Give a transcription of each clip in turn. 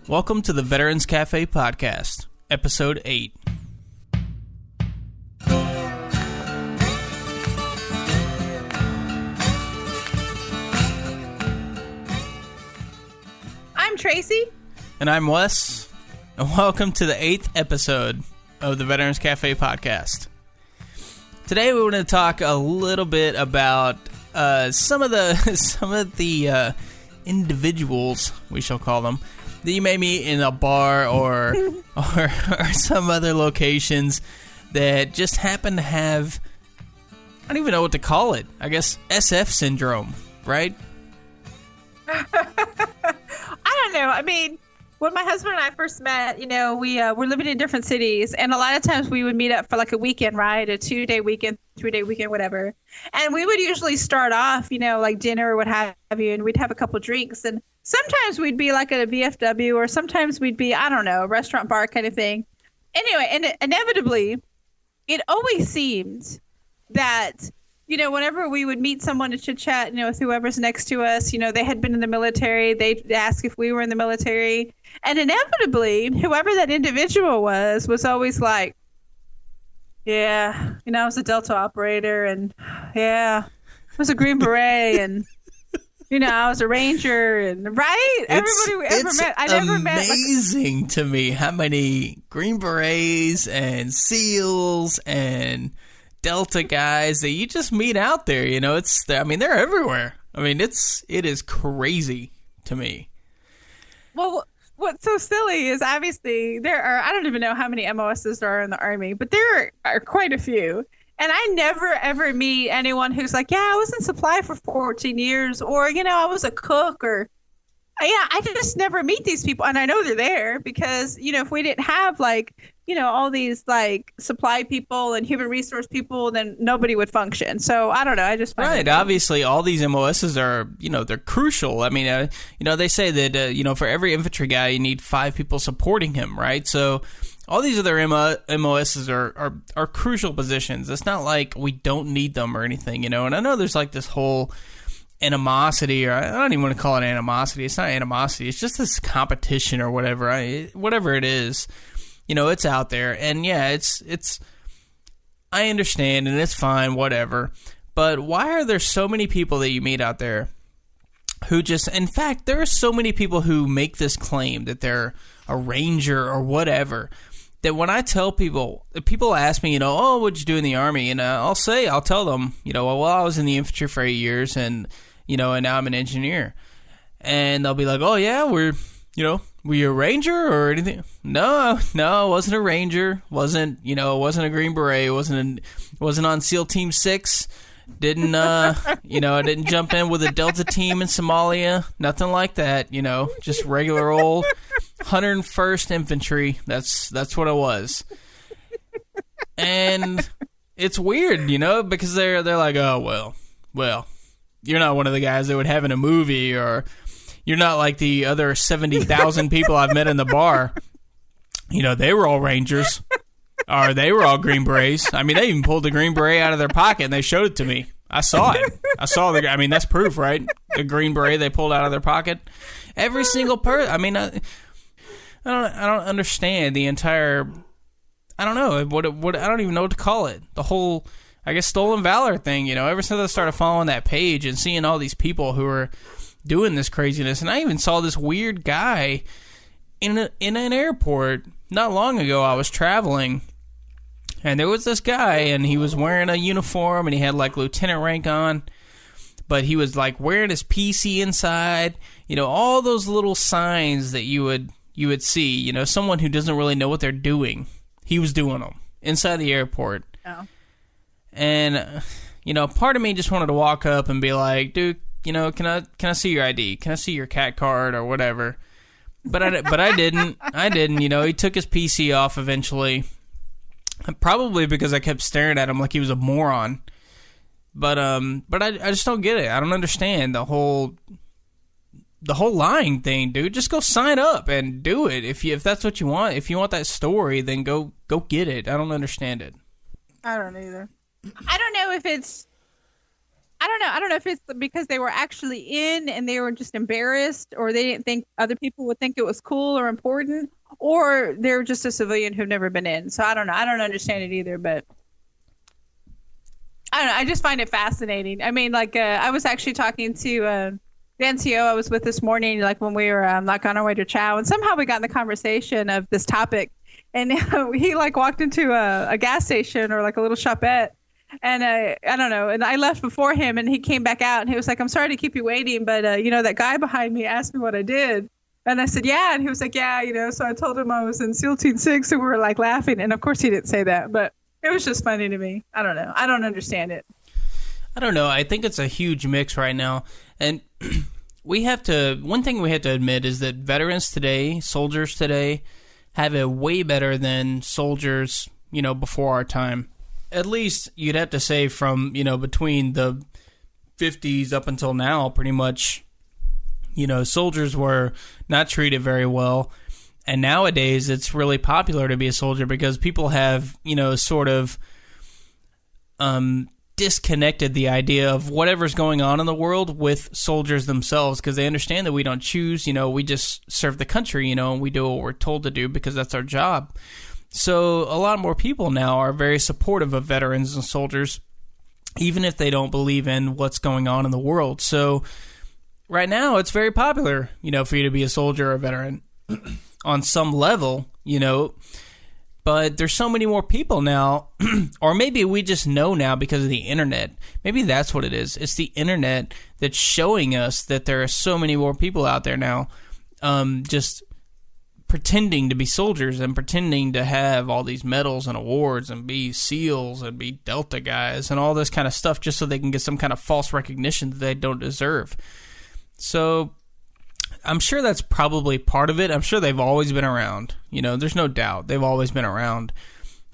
Welcome to the Veterans Cafe Podcast, Episode 8. I'm Tracy. And I'm Wes. And welcome to the 8th episode of the Veterans Cafe Podcast. Today we want to talk a little bit about some of the individuals, we shall call them, that you may meet in a bar or some other locations that just happen to have, I don't even know what to call it, I guess SF syndrome, right? I don't know. I mean, when my husband and I first met, we were living in different cities, and a lot of times we would meet up for like a weekend, right? A 2-day weekend, 3-day weekend, whatever. And we would usually start off, like dinner or what have you, and we'd have a couple drinks. And sometimes we'd be like at a VFW, or sometimes we'd be, I don't know, a restaurant bar kind of thing. Anyway, and inevitably, it always seemed that, whenever we would meet someone to chit chat, with whoever's next to us, they had been in the military, they'd ask if we were in the military. And inevitably, whoever that individual was always like, yeah, I was a Delta operator, and yeah, I was a Green Beret, and I was a Ranger, and right? Everybody we ever met, I never met. It's amazing to me how many Green Berets and SEALs and Delta guys that you just meet out there. They're everywhere. It is crazy to me. Well, what's so silly is obviously there are, I don't even know how many MOSs there are in the Army, but there are quite a few. And I never, ever meet anyone who's like, yeah, I was in supply for 14 years, or, I was a cook, or, I just never meet these people. And I know they're there because, if we didn't have, all these, supply people and human resource people, then nobody would function. So, I don't know. I just find Right. Obviously, all these MOSs are, they're crucial. They say that, for every infantry guy, you need 5 people supporting him, right? So all these other MOSs are crucial positions. It's not like we don't need them or anything, And I know there's this whole animosity, or I don't even want to call it animosity. It's not animosity. It's just this competition or whatever. Whatever it is, it's out there. And yeah, it's. I understand, and it's fine, whatever. But why are there so many people that you meet out there who just? In fact, there are so many people who make this claim that they're a Ranger or whatever, that when I tell people ask me, oh, what'd you do in the Army? And I'll tell them, well, I was in the infantry for 8 years, and, and now I'm an engineer. And they'll be like, oh, yeah, were you a Ranger or anything? No, I wasn't a Ranger. Wasn't a Green Beret. Wasn't on SEAL Team 6. Didn't, I didn't jump in with a Delta team in Somalia. Nothing like that, just regular old 101st Infantry. That's what it was. And it's weird, because they're like, oh, well, you're not one of the guys that would have in a movie, or you're not like the other 70,000 people I've met in the bar. They were all Rangers. Or they were all Green Berets. They even pulled the Green Beret out of their pocket and they showed it to me. I saw it. That's proof, right? The Green Beret they pulled out of their pocket. Every single person. I don't understand the entire. I don't know what. I don't even know what to call it. The whole, I guess, Stolen Valor thing. Ever since I started following that page and seeing all these people who are doing this craziness, and I even saw this weird guy in an airport not long ago. I was traveling, and there was this guy, and he was wearing a uniform, and he had lieutenant rank on, but he was wearing his PC inside. All those little signs that you would see. Someone who doesn't really know what they're doing. He was doing them inside the airport. Oh. And part of me just wanted to walk up and be like, dude, can I see your ID? Can I see your CAT card or whatever? But I didn't. He took his PC off eventually. Probably because I kept staring at him like he was a moron. But I just don't get it. I don't understand the whole lying thing, dude. Just go sign up and do it. If that's what you want. If you want that story, then go get it. I don't understand it. I don't either. I don't know if it's I don't know. I don't know if it's because they were actually in and they were just embarrassed, or they didn't think other people would think it was cool or important, or they're just a civilian who've never been in. So I don't know. I don't understand it either, but I don't know. I just find it fascinating. I mean, like I was actually talking to the NCO I was with this morning, like when we were like on our way to chow, and somehow we got in the conversation of this topic, and he like walked into a gas station or like a little shopette. And I don't know. And I left before him, and he came back out, and he was like, "I'm sorry to keep you waiting, but you know, that guy behind me asked me what I did." And I said, "Yeah." And he was like, "Yeah, you know." So I told him I was in SEAL Team 6, and we were like laughing. And of course, he didn't say that, but it was just funny to me. I don't know. I don't understand it. I don't know. I think it's a huge mix right now, and one thing we have to admit is that veterans today, soldiers today, have it way better than soldiers, you know, before our time. At least you'd have to say from, you know, between the 50s up until now, pretty much, you know, soldiers were not treated very well. And nowadays it's really popular to be a soldier because people have, you know, sort of disconnected the idea of whatever's going on in the world with soldiers themselves, because they understand that we don't choose, you know, we just serve the country, you know, and we do what we're told to do because that's our job. So a lot more people now are very supportive of veterans and soldiers, even if they don't believe in what's going on in the world. So right now it's very popular, you know, for you to be a soldier or a veteran on some level, you know, but there's so many more people now, or maybe we just know now because of the internet. Maybe that's what it is. It's the internet that's showing us that there are so many more people out there now, just pretending to be soldiers and pretending to have all these medals and awards and be SEALs and be Delta guys and all this kind of stuff just so they can get some kind of false recognition that they don't deserve. So I'm sure that's probably part of it. I'm sure they've always been around. You know, there's no doubt. They've always been around.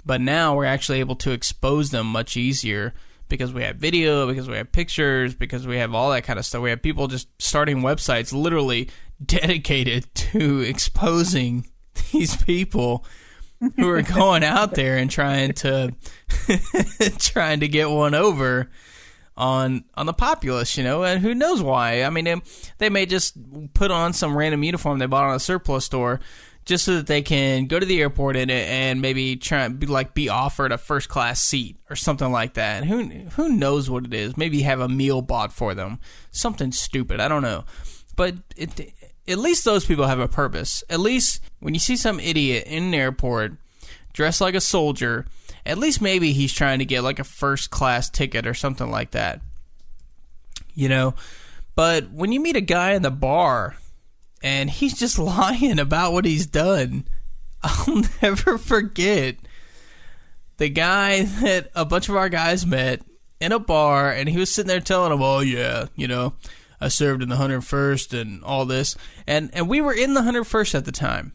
But now we're actually able to expose them much easier because we have video, because we have pictures, because we have all that kind of stuff. We have people just starting websites literally dedicated to exposing these people who are going out there and trying to get one over on the populace, you know, and who knows why. I mean, they may just put on some random uniform they bought on a surplus store just so that they can go to the airport and maybe try and be offered a first class seat or something like that. Who knows what it is? Maybe have a meal bought for them, something stupid. I don't know. But at least those people have a purpose. At least when you see some idiot in an airport dressed like a soldier, at least maybe he's trying to get like a first class ticket or something like that. You know? But when you meet a guy in the bar and he's just lying about what he's done, I'll never forget the guy that a bunch of our guys met in a bar, and he was sitting there telling them, "Oh yeah, you know, I served in the 101st and all this." And we were in the 101st at the time.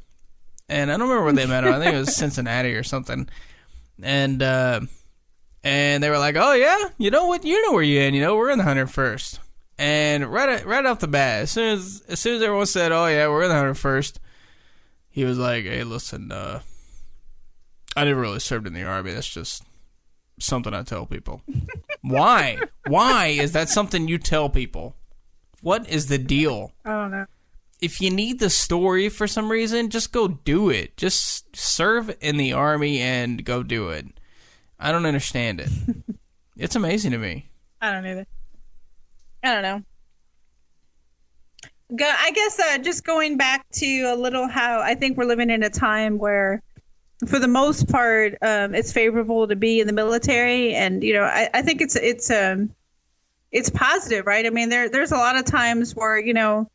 And I don't remember where they met. I think it was Cincinnati or something. And they were like, "Oh yeah, you know what? You know where you're in. You know, we're in the 101st." And right off the bat, as soon as everyone said, "Oh yeah, we're in the 101st," he was like, "Hey, listen, I never really served in the Army. That's just something I tell people." Why? Why is that something you tell people? What is the deal? I don't know. If you need the story for some reason, just go do it. Just serve in the Army and go do it. I don't understand it. It's amazing to me. I don't either. I don't know. I guess just going back to a little how I think we're living in a time where, for the most part, it's favorable to be in the military, and you know, I think it's positive, right? I mean, there's a lot of times where, you know,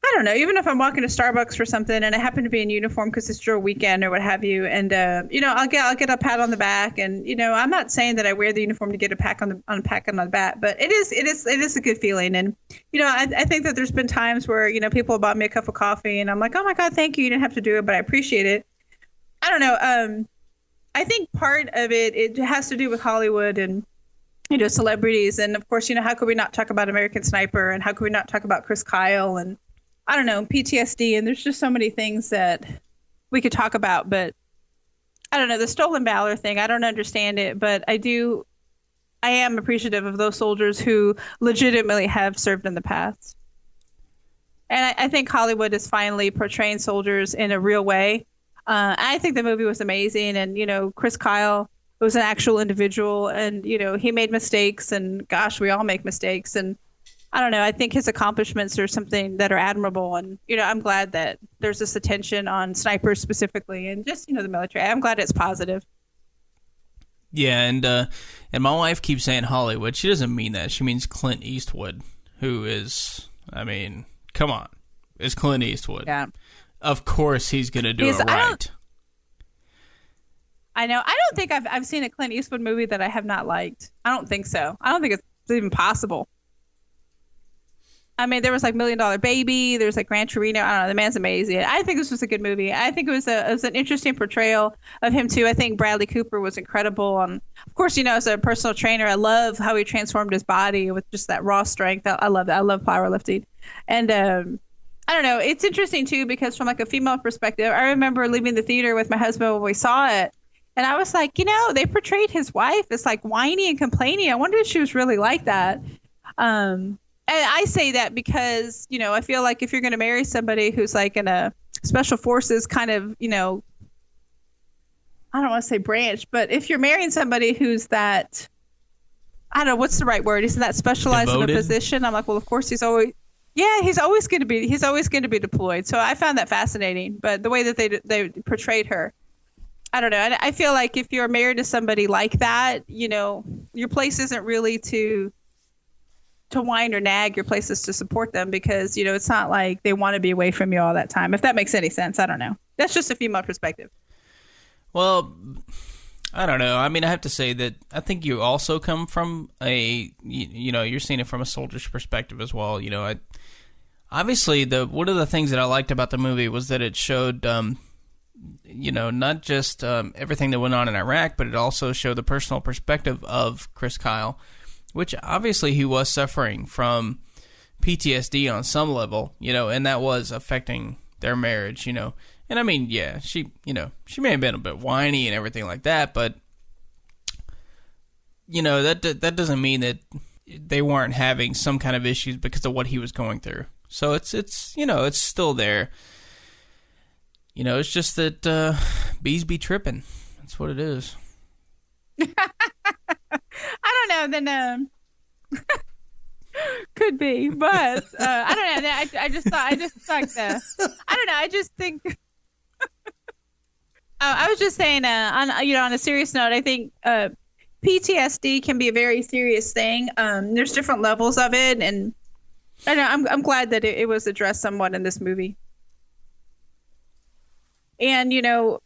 I don't know, even if I'm walking to Starbucks for something and I happen to be in uniform because it's drill weekend or what have you, and you know, I'll get a pat on the back, and you know, I'm not saying that I wear the uniform to get a pat on the back, but it is a good feeling. And you know, I think that there's been times where, you know, people have bought me a cup of coffee and I'm like, "Oh my God, thank you. You didn't have to do it, but I appreciate it." I don't know. I think part of it has to do with Hollywood and, you know, celebrities, and of course, you know, how could we not talk about American Sniper, and how could we not talk about Chris Kyle, and I don't know, PTSD, and there's just so many things that we could talk about. But I don't know, the Stolen Valor thing, I don't understand it, but I do I am appreciative of those soldiers who legitimately have served in the past. And I think Hollywood is finally portraying soldiers in a real way. I think the movie was amazing. And, Chris Kyle was an actual individual. And, he made mistakes. And gosh, we all make mistakes. And I don't know. I think his accomplishments are something that are admirable. And, I'm glad that there's this attention on snipers specifically and just, the military. I'm glad it's positive. Yeah, and my wife keeps saying Hollywood. She doesn't mean that. She means Clint Eastwood, who is, come on. It's Clint Eastwood. Yeah. Of course he's going to do it right. I know. I don't think I've seen a Clint Eastwood movie that I have not liked. I don't think so. I don't think it's even possible. There was like $1 Million Baby. There's like Gran Torino. I don't know. The man's amazing. I think this was a good movie. I think it was an interesting portrayal of him too. I think Bradley Cooper was incredible. Of course, as a personal trainer, I love how he transformed his body with just that raw strength. I love that. I love powerlifting. And I don't know. It's interesting too because from like a female perspective, I remember leaving the theater with my husband when we saw it. And I was like, they portrayed his wife as like whiny and complaining. I wonder if she was really like that. And I say that because, I feel like if you're going to marry somebody who's like in a special forces kind of, I don't want to say branch, but if you're marrying somebody who's that, I don't know, what's the right word? Isn't that specialized Devoted? In a position? I'm like, well, of course he's always going to be deployed. So I found that fascinating. But the way that they portrayed her, I don't know. I feel like if you're married to somebody like that, your place isn't really to whine or nag. Your place is to support them because, it's not like they want to be away from you all that time. If that makes any sense, I don't know. That's just a female perspective. Well, I don't know. I have to say that I think you also come from you're seeing it from a soldier's perspective as well. Obviously one of the things that I liked about the movie was that it showed, not just everything that went on in Iraq, but it also showed the personal perspective of Chris Kyle, which obviously he was suffering from PTSD on some level, and that was affecting their marriage, And she may have been a bit whiny and everything like that, but, that doesn't mean that they weren't having some kind of issues because of what he was going through. So it's still there. It's just that bees be tripping. That's what it is. I don't know. Then could be, but I don't know. I just don't know. I just think. I was just saying, on a serious note, I think PTSD can be a very serious thing. There's different levels of it, and I know I'm glad that it was addressed somewhat in this movie. And the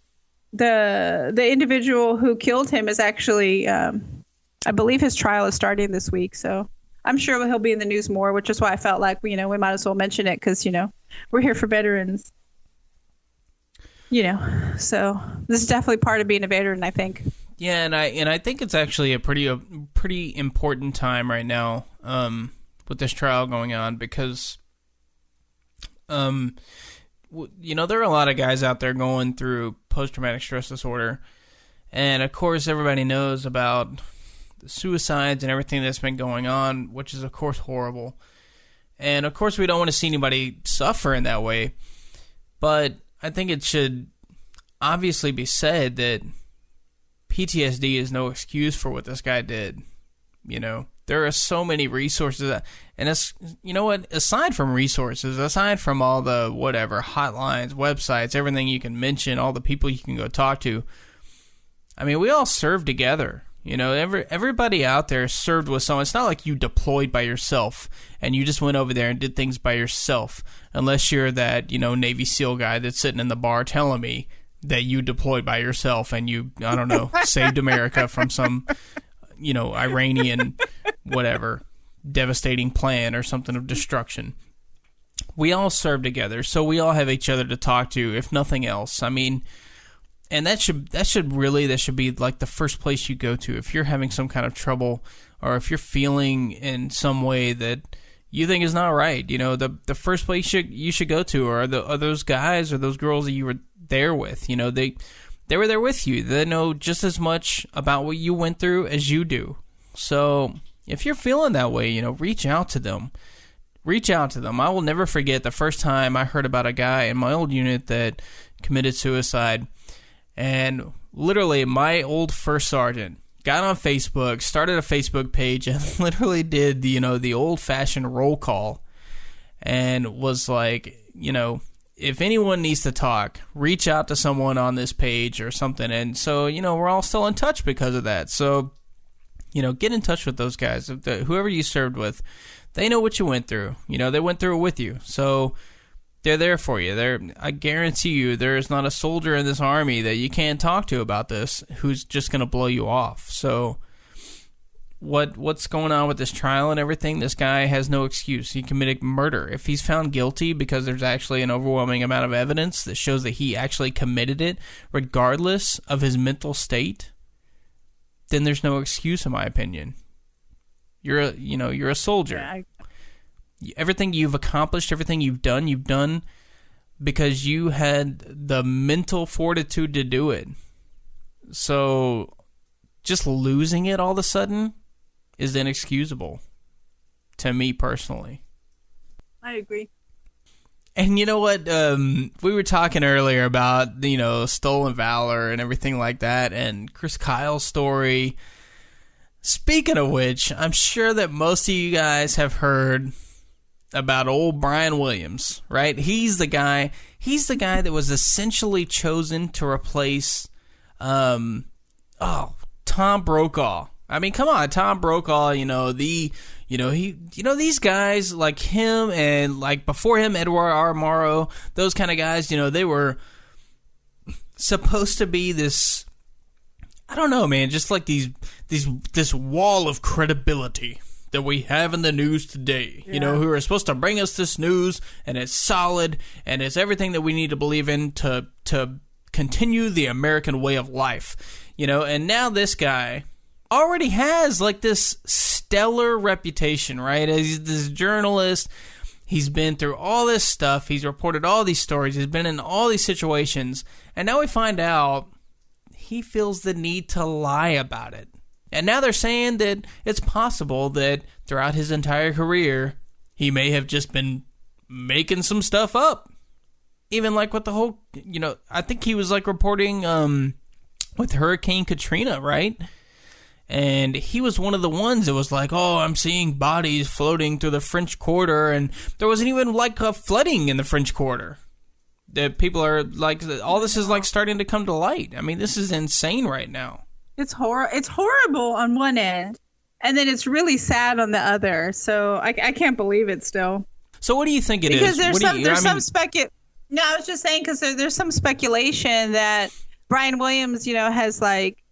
individual who killed him is actually, I believe his trial is starting this week. So I'm sure he'll be in the news more, which is why I felt like, we might as well mention it because, we're here for veterans. So this is definitely part of being a veteran, I think. Yeah, and I think it's actually a pretty important time right now with this trial going on because, there are a lot of guys out there going through post-traumatic stress disorder, and of course everybody knows about the suicides and everything that's been going on, which is of course horrible. And of course we don't want to see anybody suffer in that way, but I think it should obviously be said that PTSD is no excuse for what this guy did. There are so many resources, and it's, aside from resources, aside from all the whatever hotlines, websites, everything you can mention, all the people you can go talk to, we all serve together. Everybody out there served with someone. It's not like you deployed by yourself and you just went over there and did things by yourself, unless you're that, Navy SEAL guy that's sitting in the bar telling me that you deployed by yourself and you, I don't know, saved America from some, Iranian, whatever, devastating plan or something of destruction. We all serve together, so we all have each other to talk to, if nothing else. And that should be like the first place you go to if you're having some kind of trouble or if you're feeling in some way that you think is not right. The first place you should go to are those guys or those girls that you were there with. They were there with you. They know just as much about what you went through as you do. So if you're feeling that way, you know, reach out to them. Reach out to them. I will never forget the first time I heard about a guy in my old unit that committed suicide. And literally, my old first sergeant got on Facebook, started a Facebook page, and literally did the old-fashioned roll call, and was like, if anyone needs to talk, reach out to someone on this page or something. And so, we're all still in touch because of that. So, get in touch with those guys. Whoever you served with, they know what you went through. They went through it with you. So they're there for you. I guarantee you there is not a soldier in this army that you can't talk to about this who's just going to blow you off. So what's going on with this trial and everything? This guy has no excuse. He committed murder. If he's found guilty because there's actually an overwhelming amount of evidence that shows that he actually committed it, regardless of his mental state, then there's no excuse, in my opinion. You're a soldier. Yeah, everything you've accomplished, everything you've done because you had the mental fortitude to do it. So just losing it all of a sudden is inexcusable to me personally. I agree. And you know what? We were talking earlier about, Stolen Valor and everything like that, and Chris Kyle's story. Speaking of which, I'm sure that most of you guys have heard about old Brian Williams, right? He's the guy that was essentially chosen to replace Tom Brokaw. I mean, come on, Tom Brokaw, these guys like him and like before him, Edward R. Morrow, those kind of guys, they were supposed to be this, I don't know, man, just like this wall of credibility that we have in the news today, who are supposed to bring us this news, and it's solid, and it's everything that we need to believe in to continue the American way of life, and now this guy already has like this stellar reputation, right? As this journalist, he's been through all this stuff, he's reported all these stories, he's been in all these situations, and now we find out he feels the need to lie about it. And now they're saying that it's possible that throughout his entire career, he may have just been making some stuff up. Even like with the whole, I think he was like reporting with Hurricane Katrina, right? And he was one of the ones that was like, oh, I'm seeing bodies floating through the French Quarter, and there wasn't even like a flooding in the French Quarter. That people are like, all this is like starting to come to light. I mean, this is insane right now. It's horrible on one end, and then it's really sad on the other. So I can't believe it still. So what do you think it is? Because there's some speculation. No, I was just saying because there's some speculation that Brian Williams, has like,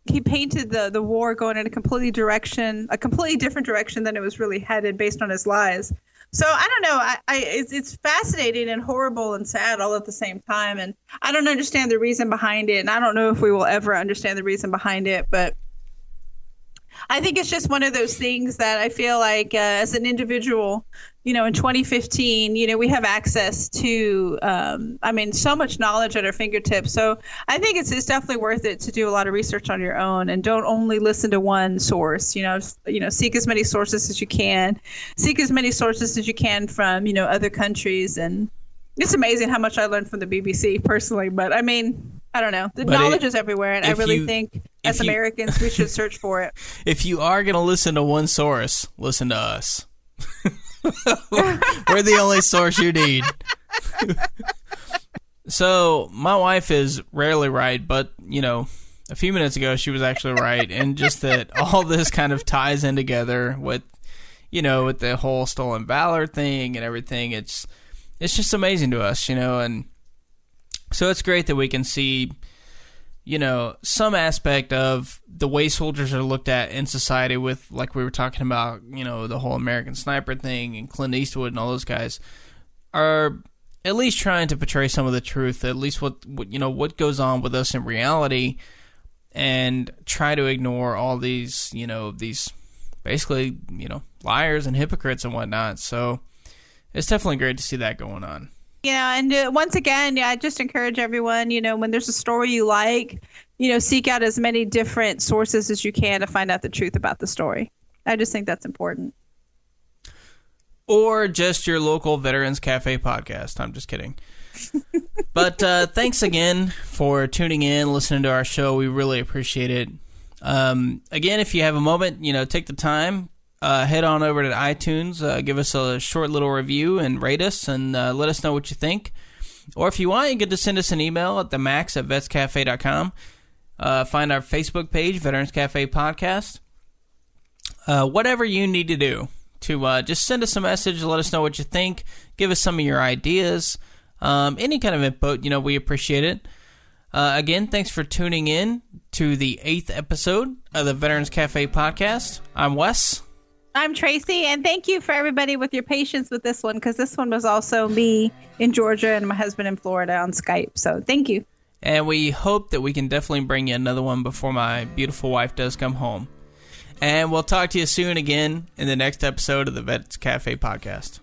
he painted the war going in a completely different direction than it was really headed based on his lies. So I don't know. It's fascinating and horrible and sad all at the same time. And I don't understand the reason behind it. And I don't know if we will ever understand the reason behind it. But I think it's just one of those things that I feel like as an individual, in 2015, we have access to, so much knowledge at our fingertips. So I think it's definitely worth it to do a lot of research on your own and don't only listen to one source. Seek as many sources as you can. Seek as many sources as you can from, other countries. And it's amazing how much I learned from the BBC personally. But I mean, I don't know. The knowledge is everywhere. And I really think as Americans, we should search for it. If you are going to listen to one source, listen to us. We're the only source you need. So my wife is rarely right, but a few minutes ago she was actually right, and just that all this kind of ties in together with with the whole Stolen Valor thing and everything. It's just amazing to us, and so it's great that we can see some aspect of the way soldiers are looked at in society with, like we were talking about, the whole American Sniper thing and Clint Eastwood and all those guys are at least trying to portray some of the truth, at least what goes on with us in reality, and try to ignore all these, these basically, liars and hypocrites and whatnot. So it's definitely great to see that going on. And once again, I just encourage everyone, when there's a story you like, seek out as many different sources as you can to find out the truth about the story. I just think that's important. Or just your local Veterans Cafe podcast. I'm just kidding. But thanks again for tuning in, listening to our show. We really appreciate it. Again, if you have a moment, take the time, head on over to iTunes, give us a short little review and rate us and let us know what you think. Or if you want, you can just send us an email at themax@vetscafe.com. Find our Facebook page, Veterans Cafe Podcast. Whatever you need to do to just send us a message, let us know what you think, give us some of your ideas, any kind of input, we appreciate it. Again, thanks for tuning in to the 8th episode of the Veterans Cafe Podcast. I'm Wes. I'm Tracy, and thank you for everybody with your patience with this one, because this one was also me in Georgia and my husband in Florida on Skype, so thank you. And we hope that we can definitely bring you another one before my beautiful wife does come home. And we'll talk to you soon again in the next episode of the Vets Cafe Podcast.